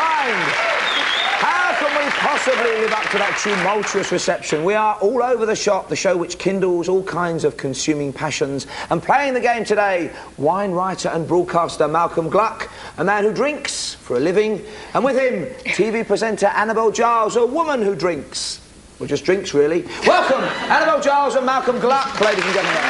kind. How can we possibly live up to that tumultuous reception? We are all over the shop, the show which kindles all kinds of consuming passions. And playing the game today, wine writer and broadcaster Malcolm Gluck, a man who drinks for a living, and with him, TV presenter Annabel Giles, a woman who drinks. Well, just drinks, really. Welcome, Annabel Giles and Malcolm Gluck, ladies and gentlemen.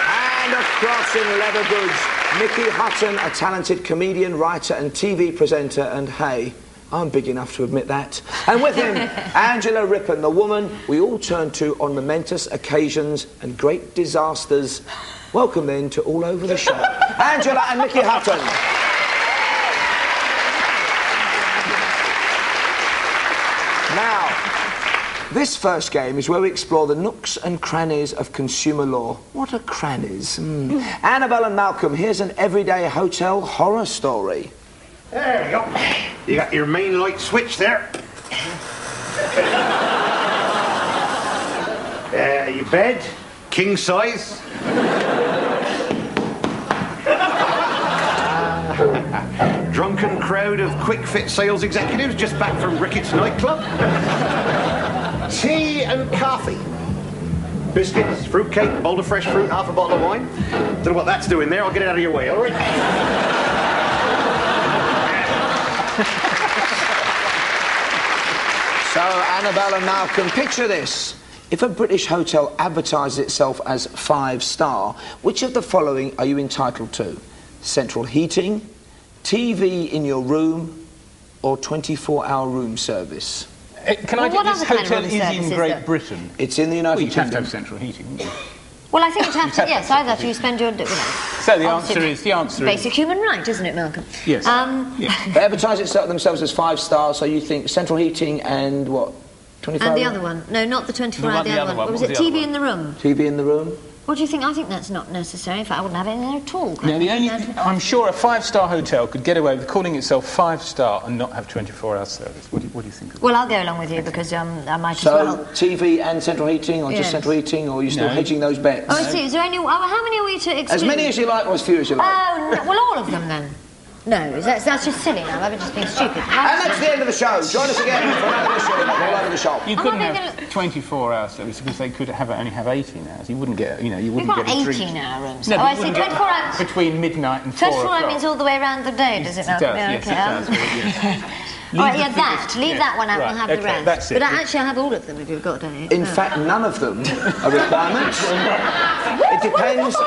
And across in leather goods, Mickey Hutton, a talented comedian, writer and TV presenter, and hey, I'm big enough to admit that. And with him, Angela Rippon, the woman we all turn to on momentous occasions and great disasters. Welcome then to All Over the Shop, Angela and Mickey Hutton. Now, this first game is where we explore the nooks and crannies of consumer law. What are crannies? Annabel and Malcolm, here's an everyday hotel horror story. There we go. You got your main light switch there. Your bed, king size. Drunken crowd of quick fit sales executives just back from Ricketts nightclub. Tea and coffee. Biscuits, fruitcake, bowl of fresh fruit, half a bottle of wine. Don't know what that's doing there. I'll get it out of your way, all right? So, Annabel and Malcolm, picture this. If a British hotel advertises itself as 5-star, which of the following are you entitled to? Central heating, TV in your room, or 24-hour room service? Can I get this hotel is in Great Britain? It's in the United Kingdom. You have to have central heating. Well, I think you'd have to, yes, either you spend your, So the answer is... Basic human right, isn't it, Malcolm? Yes. Yes. They advertise themselves as 5-star, so you think central heating and what? 24 And the other one. No, not the 24-hour, the other one. What was it? TV in the room? TV in the room? What do you think? I think that's not necessary. In fact, I wouldn't have it in there at all. No, I'm sure a 5-star hotel could get away with calling itself 5-star and not have 24-hour service. What do you think of that? Well, I'll go along with you because I might as well. So, TV and central heating, or just central heating, or are you still hedging those bets? Oh, I see. Is there any... how many are we to exclude? As many as you like, or as few as you like. Oh, no, well, all of them then. No, that's just silly now. I've just been stupid. And that's the end of the show. Join us again for another issue of All Over the Shop. You couldn't have 24-hour service because they could only have 18 hours. You wouldn't get, you wouldn't get a drink. 18-hour rooms. No, I see. 24 hours. Between midnight and 4 o'clock. 24 hours means all the way around the day, does it, Malcolm? Yes, it does. All right, leave that one out, right, we'll have the rest. That's it. But actually, I'll have all of them if you've got any. In fact, none of them are requirements. It depends.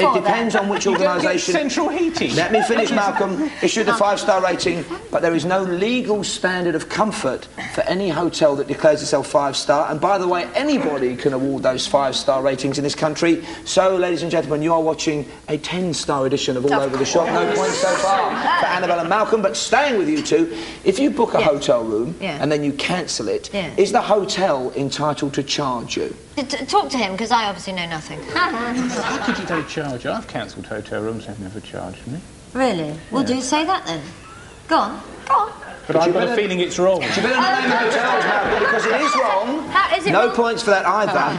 It depends on which organisation. Central heating. Let me finish, Malcolm. Issued a 5-star rating, but there is no legal standard of comfort for any hotel that declares itself 5-star. And by the way, anybody can award those 5-star ratings in this country. So, ladies and gentlemen, you are watching a 10-star edition of All Over the Shop. No points so far for Annabel and Malcolm, but staying with you two, if you book a hotel room and then you cancel it, is the hotel entitled to charge you? Talk to him, because I obviously know nothing. How could you don't charge? I've cancelled hotel rooms, they've never charged me. Really? Well, do say that then. Go on. Go on. But I've got a feeling it's wrong. You better name the hotels, Malcolm, because it is wrong. How is it no wrong? points for that either.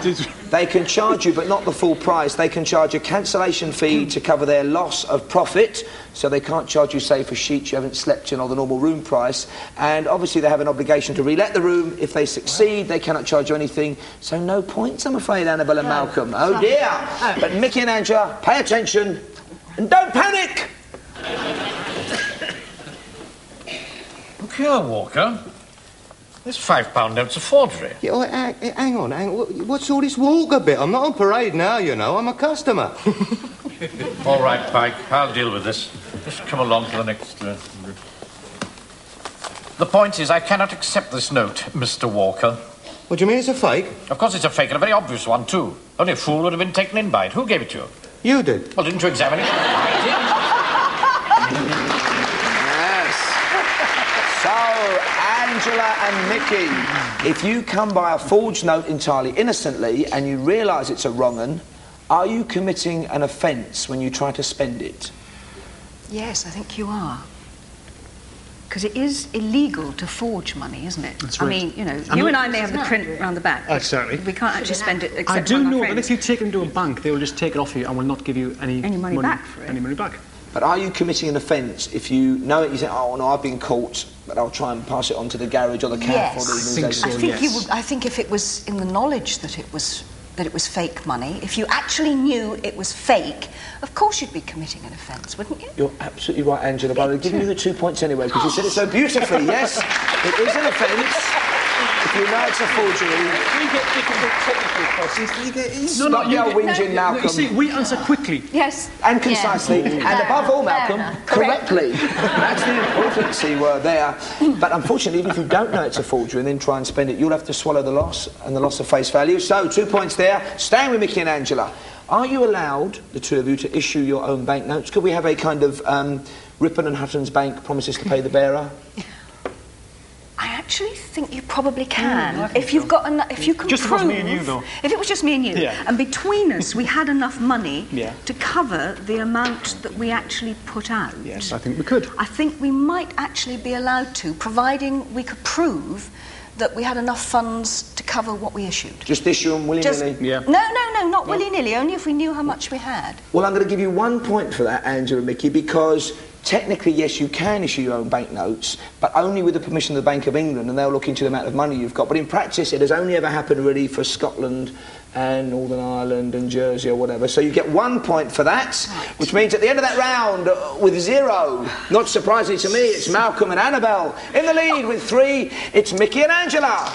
They can charge you, but not the full price. They can charge a cancellation fee to cover their loss of profit, so they can't charge you, say, for sheets you haven't slept in or the normal room price. And obviously they have an obligation to re-let the room. If they succeed, they cannot charge you anything. So no points, I'm afraid, Annabel and Malcolm. Oh dear. But Mickey and Angela, pay attention and don't panic. Look here, Walker. This £5 note's a forgery. Yeah, hang on. What's all this Walker bit? I'm not on parade now, you know. I'm a customer. All right, Pike. I'll deal with this. Just come along to the next... The point is, I cannot accept this note, Mr. Walker. What do you mean it's a fake? Of course it's a fake, and a very obvious one, too. Only a fool would have been taken in by it. Who gave it to you? You did. Well, didn't you examine it? I did. So, Angela and Mickey, if you come by a forged note entirely innocently and you realise it's a wrong 'un, are you committing an offence when you try to spend it? Yes, I think you are. Because it is illegal to forge money, isn't it? That's right. I mean, you know, you and I may have the print around the back. Exactly. We can't actually spend it except I do on our know friends. that if you take it into a bank, they will just take it off you and will not give you any money back for it. Any money back. But are you committing an offence if you know it, you say, oh no, I've been caught, but I'll try and pass it on to the garage or the caf or the organisation? I think if it was in the knowledge that it was fake money, if you actually knew it was fake, of course you'd be committing an offence, wouldn't you? You're absolutely right, Angela, but I'll give you the 2 points anyway, because you said it so beautifully. Yes, it is an offence. If you know it's a forgery... We get difficult technical questions. Stop your whinging, Malcolm. You see, we answer quickly. Yes. And concisely, and above all, Malcolm, correctly. That's the important C word there. But unfortunately, even if you don't know it's a forgery and then try and spend it, you'll have to swallow the loss and the loss of face value. So, 2 points there. Staying with Mickey and Angela. Are you allowed, the two of you, to issue your own banknotes? Could we have a kind of Ripon and Hutton's Bank promises to pay the bearer? I actually think you probably can. If you've got if you can just prove... Just me and you, though. If it was just me and you, and between us we had enough money to cover the amount that we actually put out. Yes, I think we could. I think we might actually be allowed to, providing we could prove that we had enough funds to cover what we issued. Just issue them willy-nilly? No, not willy-nilly, only if we knew how much we had. Well, I'm going to give you 1 point for that, Angela and Mickey, because technically, yes, you can issue your own banknotes, but only with the permission of the Bank of England, and they'll look into the amount of money you've got. But in practice, it has only ever happened really for Scotland and Northern Ireland and Jersey or whatever. So you get 1 point for that, which means at the end of that round, with 0, not surprisingly to me, it's Malcolm and Annabel. In the lead with 3, it's Mickey and Angela.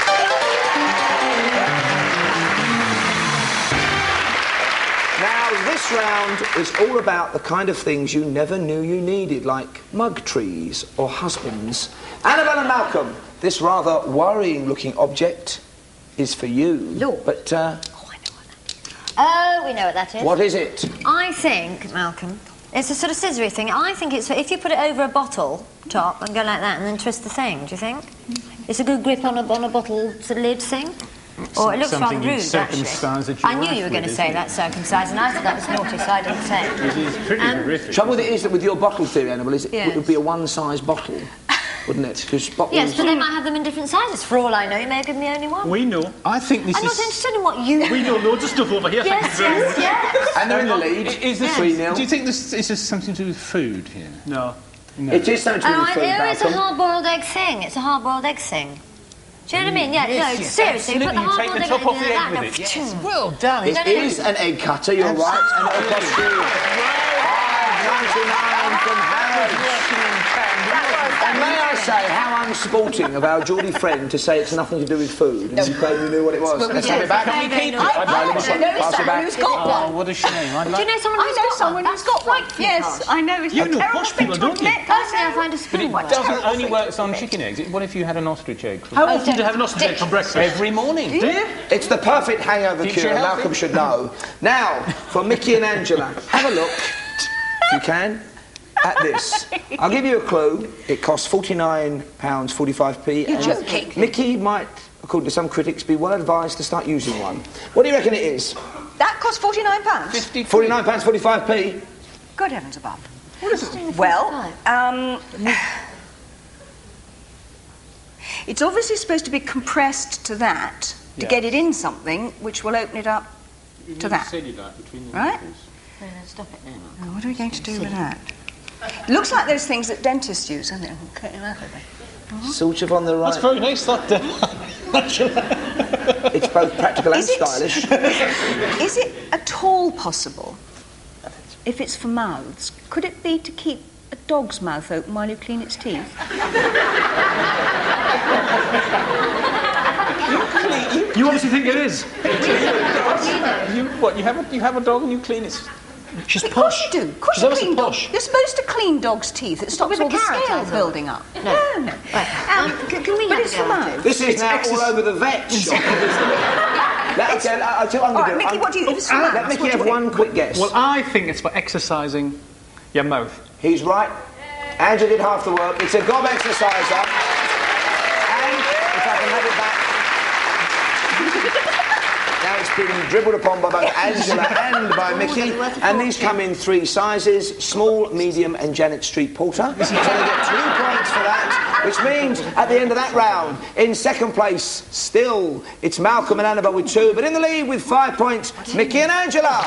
Now, this round is all about the kind of things you never knew you needed, like mug trees or husbands. Annabel and Malcolm, this rather worrying-looking object is for you. Lord. But, Oh, we know what that is. what is it? I think, Malcolm, it's a sort of scissory thing. I think it's if you put it over a bottle top and go like that and then twist the thing, do you think? It's a good grip on a bottle sort of lid thing? Or it looks rather rude, actually. I knew you were going to say that, circumcised, and I thought that was naughty, so I didn't say it. It is pretty horrific. Trouble with it is that with your bottle theory, Annabel, is it would be a one-size bottle, wouldn't it? Because bottles... Yes, but they might have them in different sizes. For all I know, you may have given me only one. We know. I think this I'm not interested in what you... We know loads of stuff over here. Yes. And they're in the lead. Is this 3-0. Do you think this is something to do with food here? No. It is something to do with food, it's a Malcolm. hard-boiled egg thing. It's a hard-boiled egg thing. Do you know what I mean? Yeah, no, seriously, put the You take hard-boiled the egg top off the egg in with it. that. Yes, well done. It is an egg cutter, you're right, and it'll cost you £5.99 from Harrods. And may I say how unsporting of our Geordie friend to say it's nothing to do with food, and you claim you knew what it was. Let's have it back. Can we keep it? Pass it back. Who's got one? Oh, what a shame. Do you know someone who's got one? Yes, I know. It's You a know terrible posh thing people, to don't you? admit. Personally, I find a But spoon it one. doesn't only work on chicken eggs. What if you had an ostrich egg? How often do you have an ostrich egg for breakfast? Every morning. Do you? It's the perfect hangover Keeps cure, you healthy. Malcolm should know. Now, for Mickey and Angela, have a look, if you can, at this. I'll give you a clue. It costs £49.45p. You're joking. Mickey might, according to some critics, be well advised to start using one. What do you reckon it is? That cost £49. £49.45p? Good heavens above. What is it? Well, it's obviously supposed to be compressed to that to get it in something which will open it up to that. Right? No, stop it now. Now, what are we going to do with that? It looks like those things that dentists use, doesn't it? Sort of on the right. That's very nice, that. It's both practical and stylish. Is it at all possible, if it's for mouths, could it be to keep a dog's mouth open while you clean its teeth? You obviously think it is. You have a dog and you clean it. She's Of course posh. you do. Of course She's you ever so clean posh. You're supposed to clean dogs' teeth. It stops With a all the carrot, I scale thought. building up. No. Right. Can we But have it's a go for at mouths. it? This is now all over the vet shop. I'll tell you what I'm All going right, to do. Mickey, what do you... It's for Let mouths. Mickey What do have you one quick guess. Well, I think it's for exercising your mouth. He's right. Angela did half the work. It's a gob exerciser. And if I can have it back. Now it's been dribbled upon by both Angela and by Mickey. And these come in 3 sizes: small, medium, and Janet Street Porter. So they get 2 points for that, which means at the end of that round, in second place, still, it's Malcolm and Annabel with 2, but in the lead with 5 points, Mickey and Angela.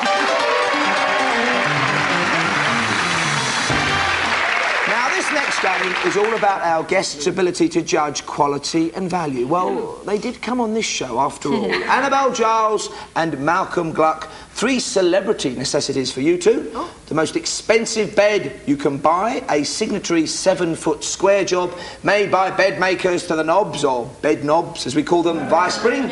This next game is all about our guests' ability to judge quality and value. Well, they did come on this show after all. Annabel Giles and Malcolm Gluck, 3 celebrity necessities for you two. The most expensive bed you can buy, a signatory 7-foot square job made by bed makers to the knobs, or bed knobs as we call them, via spring.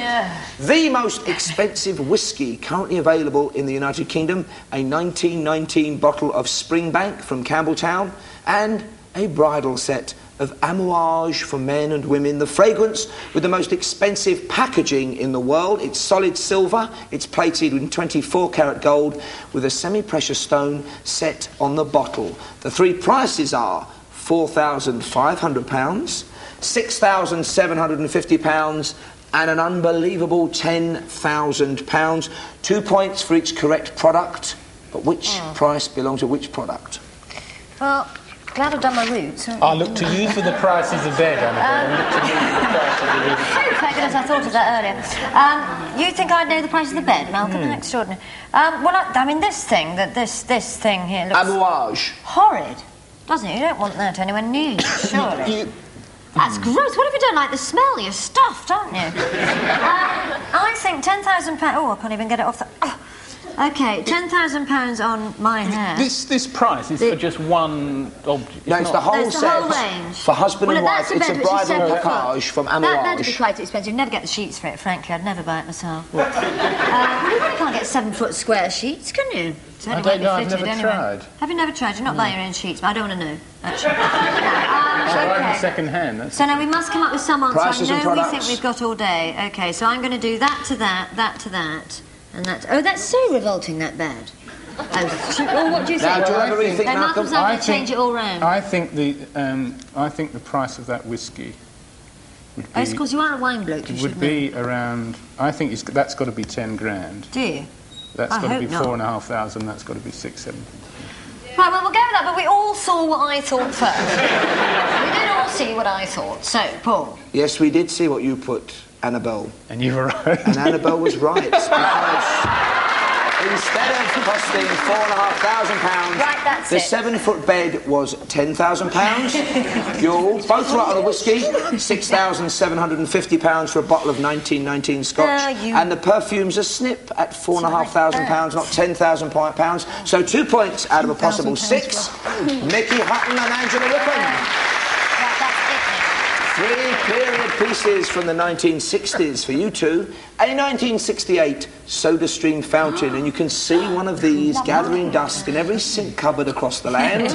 The most expensive whiskey currently available in the United Kingdom, a 1919 bottle of Springbank from Campbelltown, and a bridal set of Amouage for men and women, the fragrance with the most expensive packaging in the world. It's solid silver, it's plated in 24-karat gold with a semi-precious stone set on the bottle. The 3 prices are £4,500, £6,750 and an unbelievable £10,000. 2 points for each correct product. But which price belongs to which product? Well, glad I've done my roots. I look to you for the prices of bed, Annabel. I look to you for the prices of bed. Thank goodness I thought of that earlier. You think I'd know the price of the bed, Malcolm? Extraordinary. Well, I mean, this thing thing here looks Amouage. horrid, doesn't it? You don't want that anywhere near you, surely. That's gross. What have you done? Like the smell? You're stuffed, aren't you? I think £10,000. Oh, I can't even get it off the. Oh. Okay, £10,000 on my hair. This price is for just one object. No, it's the whole It's the set. whole range. For husband and wife, it's a bridal package from Amouage. That'd be quite expensive. You'd never get the sheets for it, frankly. I'd never buy it myself. You can't get 7-foot square sheets, can you? I don't know, I've never tried. Have you never tried? You're not buying your own sheets, but I don't want to know, actually. I'm Okay. second hand. So now we must come up with some answer. Prices I and know we products. think we've got all day. Okay, so I'm going to do that to that, that to that, and that. Oh, that's so revolting, that bed. Oh, what do you think? Now, do you have a rethink, No, Malcolm? Malcolm's going to change it all round. I think the price of that whiskey would be. Oh, it's because you are a wine bloke. You would should be around. I think that's got to be 10 grand. know. Do you? That's I got to be hope not. 4,500. That's got to be 6,700. Right, well, we'll go with that, but we all saw what I thought first. We did all see what I thought. So, Paul. Yes, we did see what you put, Annabel. And you were right. And Annabel was right, because instead of costing £4,500, Right, that's the it. 7-foot bed was £10,000. You're all both right on the whiskey. £6,750 for a bottle of 1919 Scotch, and the perfume's a snip at £4,500, not £10,000. So 2 points out of a possible 6. Mickey Hutton and Angela Rippon. 3 period pieces from the 1960s for you two. A 1968 SodaStream fountain, and you can see one of these gathering dust in every sink cupboard across the land.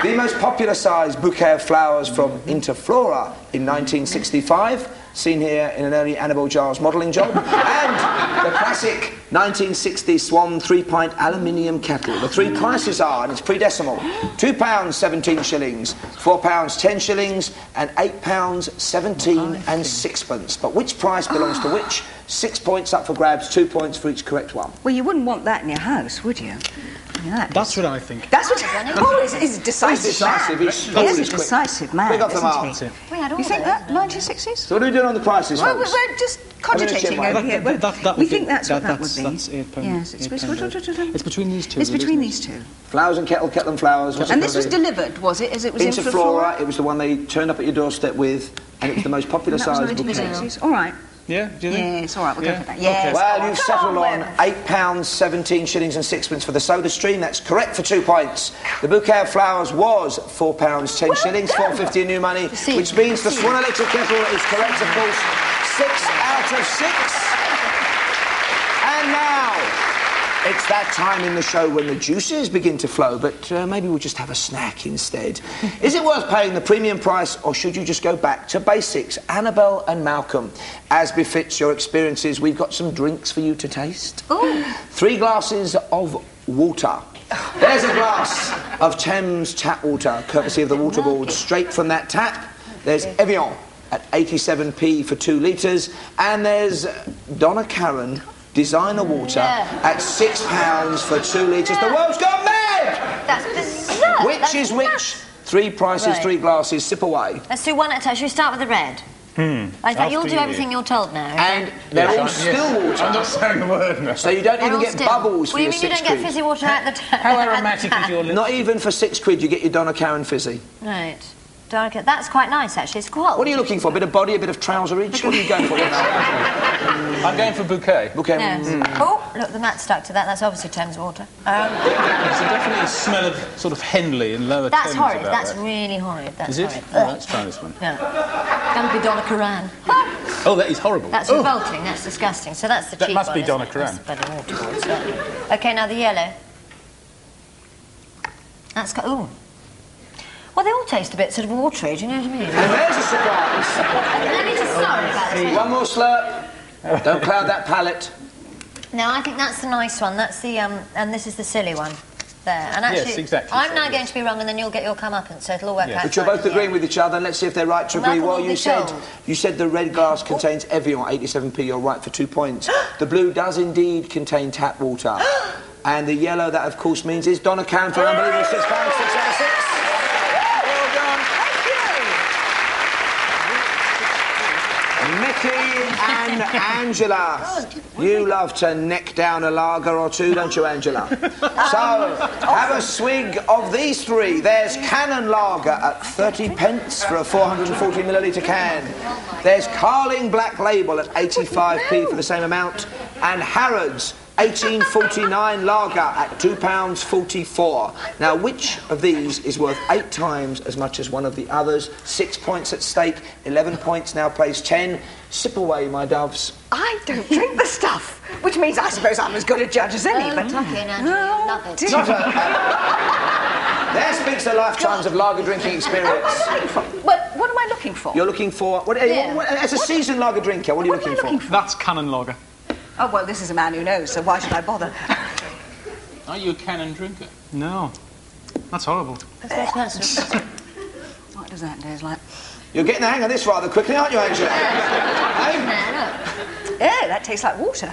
The most popular size bouquet of flowers from Interflora in 1965, seen here in an early Annabel Giles modelling job. And the classic 1960 Swan 3-pint aluminium kettle. The 3 prices are, and it's pre-decimal, £2 17 shillings, £4 10 shillings, and £8 17 and 6pence. But which price belongs to which? 6 points up for grabs, 2 points for each correct one. Well, you wouldn't want that in your house, would you? That's what I think. That's what. Paul is a decisive. He's decisive. Man. He's He cool, is a he's quick. decisive man. Big up the isn't mark. he? We had all You think those. that 1960s? So what are we doing on the prices, Well, folks? we're just cogitating That- over here. that We would think be- that's what that would be. That's £8. Yes, it's It's between these two. It's between isn't it? these two. Flowers and kettle, kettle and flowers. What's And it this was gonna be? delivered, was it? As it was in Interflora. It was the one they turned up at your doorstep with, and it was the most popular That was size bouquet. 1960s. All right. Yeah, do you think? Yes, all right, we'll Yeah. go for that. Yes. Well, you've Come settled on then. £8 17 shillings and 6pence for the SodaStream. That's correct for 2 points. The bouquet of flowers was £4 10 shillings, £4.50 in new money, which means the Swan Electric Kettle is correct, of course. 6 out of 6. And now, it's that time in the show when the juices begin to flow, but maybe we'll just have a snack instead. Is it worth paying the premium price, or should you just go back to basics? Annabel and Malcolm, as befits your experiences, we've got some drinks for you to taste. 3 glasses of water. There's a glass of Thames tap water, courtesy of the water board, straight from that tap. There's Evian at 87p for 2 litres, and there's Donna Karan designer water at £6 for 2 litres. The world's gone mad! That's bizarre. Which is which? 3 prices, 3 glasses, sip away. Let's do one at a time. Should we start with the red? In fact, you'll do everything you're told now. And they're all still water. I'm not saying a word now. So you don't They're even all get still. bubbles for Well, you your mean you 6 don't get quid. fizzy water out the tap? How aromatic is your lip? Not even for 6 quid you get your Donna Karan fizzy. Right. Darker. That's quite nice, actually. It's quite. What are you looking for? A bit of body, a bit of trouserage? What are you going for? I'm going for bouquet. Bouquet. Yes. Oh, look, the mat's stuck to that. That's obviously Thames water. There's definitely a smell of sort of Henley and lower That's Thames horrid. about That's that. really horrid. That's Is it? horrid. Oh, let's try this one. Yeah. Don't be Donna Karan. Oh, that is horrible. That's revolting. That's disgusting. So that's the That cheap must one, be isn't Donna it? Karan. That's bloody waterboard, certainly. Okay, now the yellow. That's got. Ooh. Well, they all taste a bit sort of watery. Do you know what I mean? And there's a surprise. Let me just sorry about this. One more slurp. Don't cloud that palate. No, I think that's the nice one. That's the and this is the silly one. There. And actually, Yes, exactly I'm so, now yes. going to be wrong, and then you'll get your comeuppance, so it'll all work out. But you're fine both in the agreeing end. with each other, and let's see if they're right to agree. Malcolm Well, will you be said told. the red glass contains Evian, 87p. You're right for 2 points. The blue does indeed contain tap water, and the yellow, that of course means is Donna Karan for an unbelievable £6, 6 out of 6. Well done. Mickey and Angela, you love to neck down a lager or two, don't you, Angela? So, have a swig of these three. There's Cannon Lager at 30 pence for a 440 millilitre can. There's Carling Black Label at 85p for the same amount. And Harrods 1849 lager at £2.44. Now, which of these is worth 8 times as much as one of the others? 6 points at stake, 11 points now plays 10. Sip away, my doves. I don't drink the stuff, which means I suppose I'm as good a judge as any. But Tuck in, Angela. Love it. There speaks the lifetimes of lager drinking experience. What am I looking for? You're looking for... as a seasoned lager drinker, what are you looking for? That's Cannon Lager. Oh, well, this is a man who knows, so why should I bother? Are you a Cannon drinker? No. That's horrible. That's very personal. What does that taste like? You're getting the hang of this rather quickly, aren't you, Angela? There, look. Yeah, that tastes like water.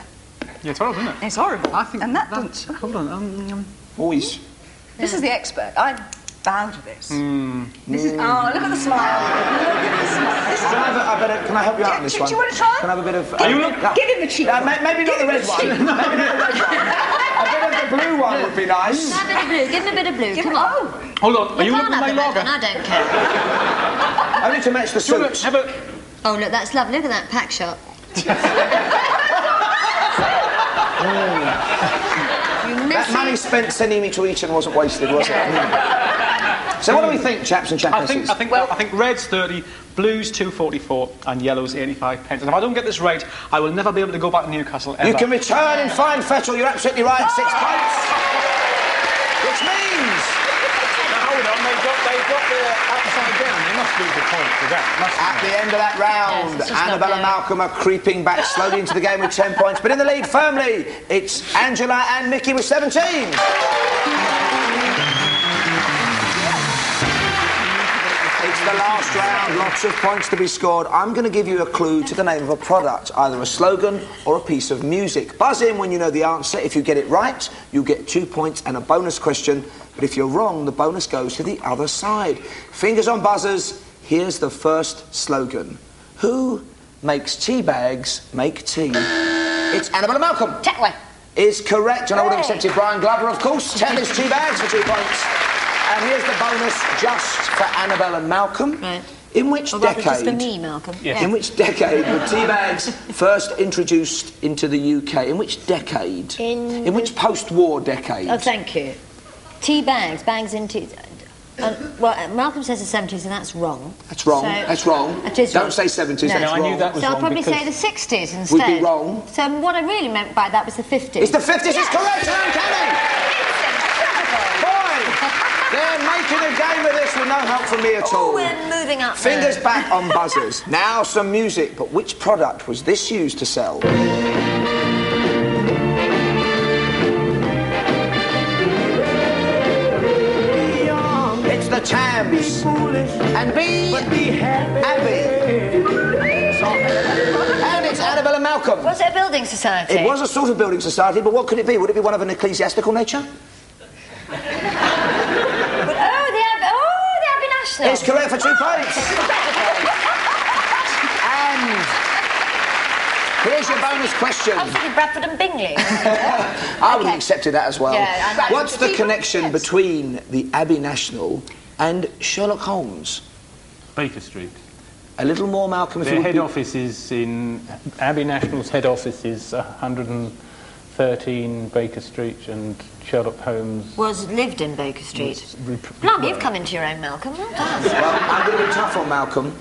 Yeah, it's horrible, isn't it? It's horrible. I think and that that's... doesn't... Hold on. Always. This is the expert. I bow to this. This is... Oh, look at the smile. Look at the smile. This is... Can I help you out on this Do one? you want to try? Can I have a bit of... Give him the cheap one. Maybe not the red one. Maybe not the red one. A bit of the blue one would be nice. Have a bit of blue. Give him a bit of blue. Come on. Oh, Hold on. Are you Can't looking at have my the red lager? one, I don't care. Only to match the Do you want suits. to have a... Oh, look, that's lovely. Look at that pack shot. That money spent sending me to Eton wasn't wasted, was it? So what do we think, chaps and I chappesses? think red's 30, blue's 2.44, and yellow's 85 pence. And if I don't get this right, I will never be able to go back to Newcastle ever. You can return and find Fettel, you're absolutely right, 6 points. Which means... Hold on, they've got the upside down. They must lose the point for that. At the end of that round, Yes, it's just Annabel and not Malcolm are creeping back slowly into the game with 10 points, but in the lead firmly, it's Angela and Mickey with 17. It's the last round, lots of points to be scored. I'm going to give you a clue to the name of a product, either a slogan or a piece of music. Buzz in when you know the answer. If you get it right, you'll get 2 points and a bonus question. But if you're wrong, the bonus goes to the other side. Fingers on buzzers. Here's the first slogan. Who makes tea bags make tea? It's Annabel and Malcolm. Tetway. Is correct, and I would have accepted Brian Glover, of course. Tettley's tea bags for 2 points. And here's the bonus just for Annabel and Malcolm. Right. In which Or rather, just for decade? me, Malcolm. Yes. In which decade were tea bags first introduced into the UK? In which decade? In which post-war decade? Oh, thank you. Tea bags, bags in tea. Well, Malcolm says the 70s, and that's wrong. That's wrong. So- That's wrong. It is Don't wrong. say 70s. No. That's No, I wrong. knew that was So I'll wrong probably because... say the 60s instead. Would be wrong. So what I really meant by that was the 50s. It's the 50s. It's correct. And uncanny. Boy, they're making a game of this with no help from me at all. Oh, we're moving up Fingers there. back on buzzers. Now some music. But which product was this used to sell? It's the Tams. And be happy. And it's Annabel and Malcolm. Was it a building society? It was a sort of building society, but what could it be? Would it be one of an ecclesiastical nature? But, the Abbey National. It's correct for 2 points. Here's your bonus question. I was thinking Bradford and Bingley. I would have accepted that as well. Yeah, I know. What's the connection between the Abbey National and Sherlock Holmes? Baker Street. A little more, Malcolm, if you Their would head be... office is in... Abbey National's head office is 113 Baker Street, and Sherlock Holmes... lived in Baker Street. Blimey, you've come into your own, Malcolm. Well done. Well, I'm going to be tough on Malcolm,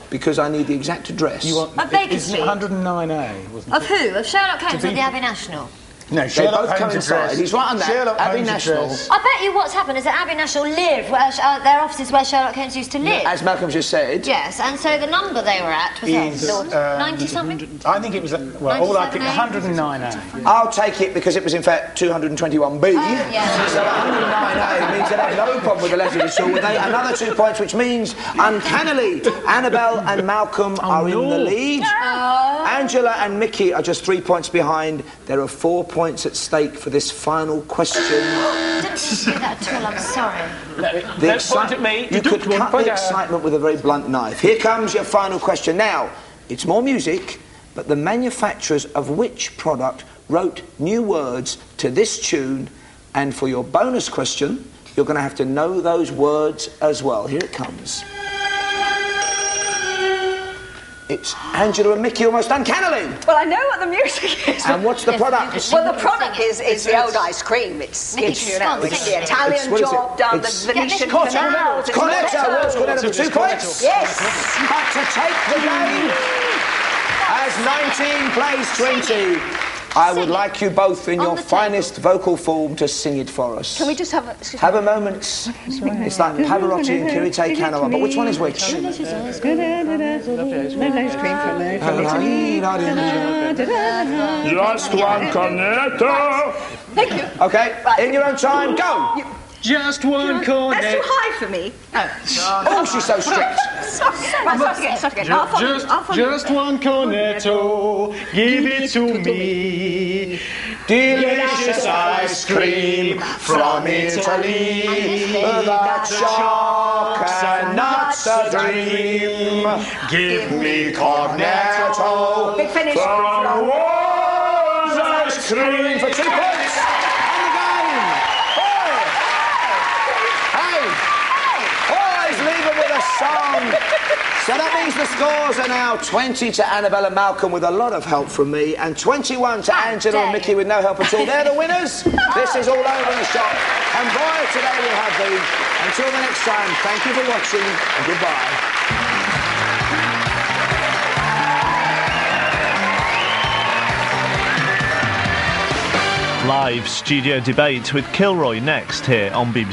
because I need the exact address. Of Baker Street? 109A, wasn't it? Of who? Of Sherlock Holmes or the Abbey National? No, They Sherlock both Holmes' coincide. address. He's right on that. Sherlock Abbey Holmes' National. address. I bet you what's happened is that Abbey National live where their office is where Sherlock Holmes used to live. As Malcolm just said. Yes, and so the number they were at was Is, 90-something? I think it was, well, all I think, 109A. I'll take it because it was in fact 221B. yeah. So 109A means they'd have no problem with the letter at all. With another 2 points, which means uncannily Annabel and Malcolm are in the lead. Angela and Mickey are just 3 points behind. There are 4 points at stake for this final question. Didn't do that at all, I'm sorry. Don't point at me. You could cut the excitement with a very blunt knife. Here comes your final question. Now, it's more music, but the manufacturers of which product wrote new words to this tune? And for your bonus question, you're going to have to know those words as well. Here it comes. It's Angela and Mickey almost uncannily. Well, I know what the music is. And what's the product? Well, the product is the old ice cream. It's Mickey, you know, it's it's- the Italian what is it? job down It's- the Venetian Cornetto. canals. It's Cornetto. World's Cornetto for 2 points. Yes. But to take the game as 19 plays 20, I would like you both in your finest vocal form to sing it for us. Can we just have a... Have a moment. It's like Pavarotti and Kirite Canoa, but which one is which? Just one cornetto. Thank you. Okay, in your own time, go. Just one cornet. That's too high for me. Oh, she's so strict. Sorry. Right, start again. I'll follow you. I'll follow you. Just one cornetto, give it to me. Delicious ice cream from Italy. The chocs and nuts a dream. Give me cornetto Big finish. from Wars ice cream for 2 points. And the game. Hey, always leave them with a song. So that means the scores are now 20 to Annabel and Malcolm with a lot of help from me, and 21 to Angela and Mickey with no help at all. They're the winners. This is all over the shop. And boy, today we have been. Until the next time, thank you for watching and goodbye. Live studio debate with Kilroy next here on BBC.